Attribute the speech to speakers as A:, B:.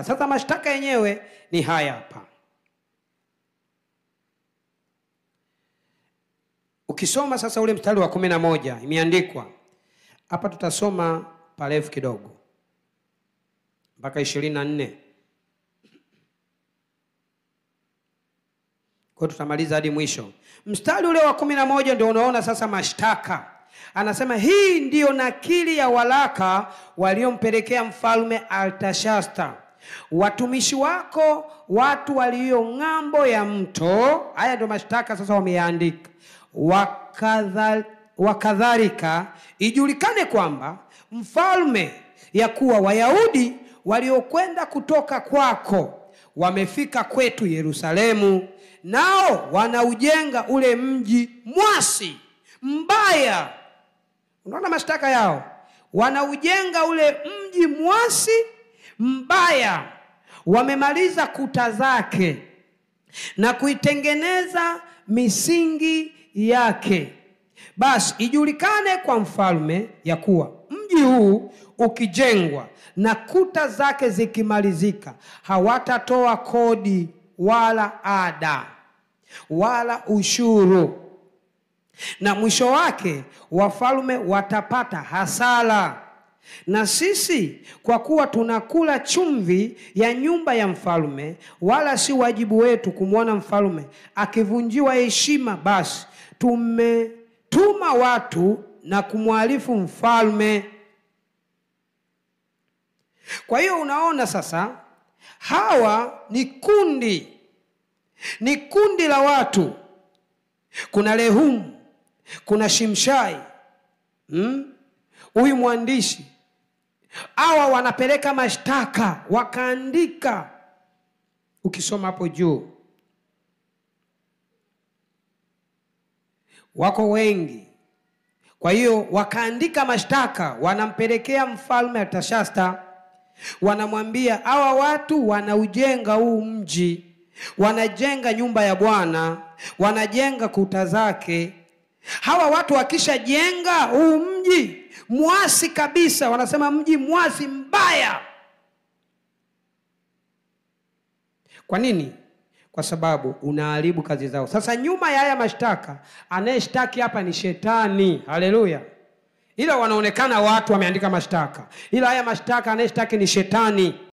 A: Sasa mashtaka yenyewe ni haya hapa. Ukisoma sasa ule mstari wa 11 imeandikwa. Hapa tutasoma parefu kidogo mpaka 24. Kwa tutamaliza hadi mwisho. Mstari ule wa 11 ndio unaona sasa mashtaka. Anasema hii ndiyo nakili ya waraka waliompelekea mfalme Artashasta, watumishi wako, watu walio ng'ambo ya mto. Haya ndio mashtaka sasa wameandika. Wakadhalika ijulikane kwamba mfalme, ya kuwa Wayahudi waliokwenda kutoka kwako wamefika kwetu Yerusalemu, nao wanaujenga ule mji mwasi mbaya. Unaona mashtaka yao, wanaujenga ule mji mwasi mbaya. Wamemaliza kuta zake na kuitengeneza misingi yake. Basi ijulikane kwa mfalme ya kuwa mji huu ukijengwa na kuta zake zikimalizika, hawatatoa kodi wala ada wala ushuru, na mwisho wake wafalme watapata hasara. Na sisi kwa kuwa tunakula chumvi ya nyumba ya mfalme, wala si wajibu wetu kumwona mfalme akivunjiwa heshima, basi tumetuma watu na kumwarifu mfalme. Kwa hiyo unaona sasa, hawa ni kundi la watu. Kuna Rehumu, kuna Shimshai, huyu mwandishi. Hawa wanapeleka mashtaka, wakaandika. Ukisoma hapo juu, wako wengi. Kwa hiyo wakaandika mashtaka, wanampelekea mfalme Artashasta. Wanamwambia hawa watu wanaujenga huu mji, wanajenga nyumba ya Bwana, wanajenga kuta zake. Hawa watu wakisha jenga huu mji mwasi kabisa, wanasema mji mwasi mbaya. Kwa nini? Kwa sababu unaharibu kazi zao. Sasa nyuma ya haya mashtaka, anayeshtaki hapa ni Shetani. Haleluya. Ila wanaonekana watu wameandika mashtaka, ila haya mashtaka anayeshtaki ni Shetani.